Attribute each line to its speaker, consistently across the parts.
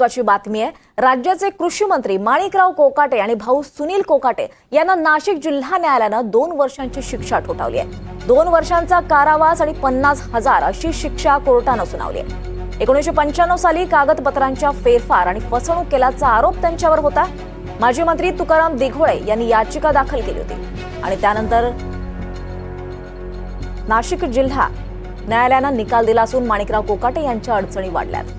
Speaker 1: महत्त्वाची बातमी आहे। राज्याचे कृषी मंत्री माणिकराव कोकाटे आणि भाऊ सुनील कोकाटे यांना नाशिक जिल्हा न्यायालयानं 2 वर्षांची शिक्षा ठोठावली आहे। 2 वर्षांचा कारावास आणि 50,000 अशी शिक्षा कोर्टानं सुनावली आहे। 1995 साली कागदपत्रांच्या फेरफार आणि फसवणूक केल्याचा आरोप त्यांच्यावर होता। माजी मंत्री तुकाराम दिघोळे यांनी याचिका दाखल केली होती आणि त्यानंतर नाशिक जिल्हा न्यायालयानं निकाल दिला असून माणिकराव कोकाटे यांच्या अडचणी वाढल्यात।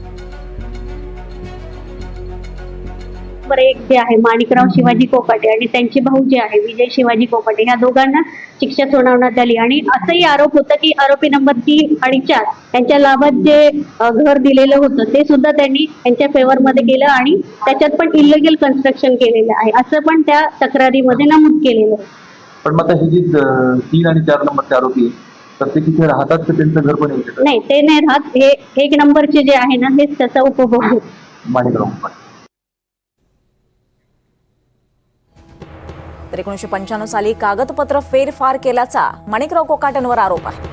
Speaker 2: एक जे आहे माणिकराव शिवाजी कोकाटे आणि त्यांचे भाऊ जे आहे विजय शिवाजी कोकाटे या दोघांना शिक्षा सुनावण्यात आली आणि असंही आरोप होता की आरोपी नंबर 3 आणि 4 यांच्या लाभात जे घर दिलेलं होतं ते सुद्धा त्यांनी त्यांच्या फेवर मध्ये केलं आणि त्याच्यात पण इलिगल कन्स्ट्रक्शन केलेलं आहे असं पण त्या तक्रारीमध्ये नमूद केलेलं आहे।
Speaker 3: पण मग ही जी 3 आणि 4 नंबरचे आरोपी तर ते तिथे राहतात तर त्यांचं घर पण येऊ शकतं?
Speaker 2: नाही, ते नाही राहत। हे 1 नंबरचे जे आहे ना हेच त्याचा उपभोग होतो।
Speaker 3: माणिकराव
Speaker 1: तर 1995 साली कागदपत्र फेरफार केल्याचा माणिकराव कोकाटेंवर आरोप आहे।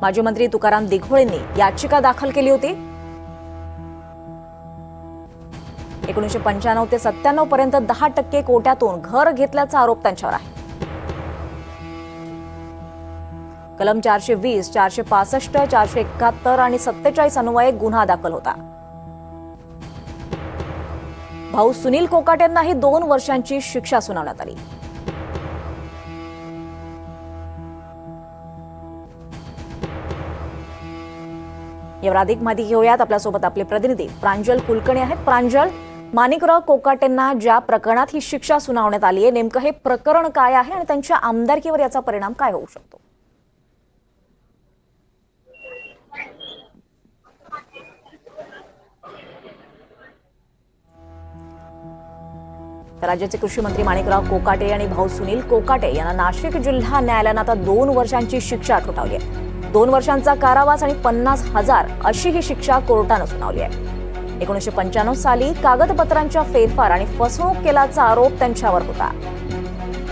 Speaker 1: माजी मंत्री तुकाराम दिघोळेंनी याचिका दाखल केली होती। 1995 ते 97 पर्यंत 10% कोट्यातून घर घेतल्याचा आरोप त्यांच्यावर आहे। कलम 420, 465, 471 आणि 47 अन्वये गुन्हा दाखल होता। भाऊ सुनील कोकाटेंनाही 2 वर्षांची शिक्षा सुनावण्यात आली। यावर अधिक माहिती घेऊयात। आपल्यासोबत आपले प्रतिनिधी प्रांजल कुलकर्णी आहेत। प्रांजल, माणिकराव कोकाटेंना ज्या प्रकरणात ही शिक्षा सुनावण्यात आली आहे नेमकं हे प्रकरण काय आहे आणि त्यांच्या आमदारकीवर याचा परिणाम काय होऊ शकतो? राज्याचे कृषी मंत्री माणिकराव कोकाटे आणि भाऊ सुनील कोकाटे यांना नाशिक जिल्हा न्यायालयानं आता 2 वर्षांची शिक्षा ठोठावली आहे। 2 वर्षांचा कारावास आणि 50,000 अशी ही शिक्षा कोर्टानं सुनावली आहे। 1995 साली कागदपत्रांच्या फेरफार आणि फसवणूक केल्याचा आरोप त्यांच्यावर होता।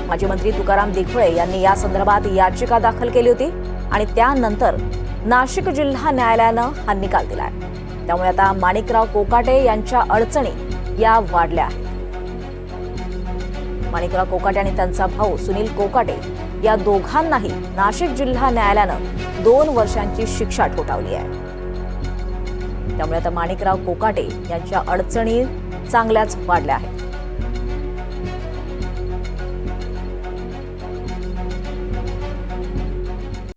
Speaker 1: माजी मंत्री तुकाराम दिघोळे यांनी या संदर्भात याचिका दाखल केली होती आणि त्यानंतर नाशिक जिल्हा न्यायालयानं हा निकाल दिलाय। त्यामुळे आता माणिकराव कोकाटे यांच्या अडचणी या वाढल्या आहेत। माणिकराव कोकाटे आणि त्यांचा भाऊ सुनील कोकाटे या दोघांनाही नाशिक जिल्हा न्यायालयानं 2 वर्षांची शिक्षा ठोठावली आहे। त्यामुळे आता माणिकराव कोकाटे यांच्या अडचणी चांगल्याच वाढल्या आहेत।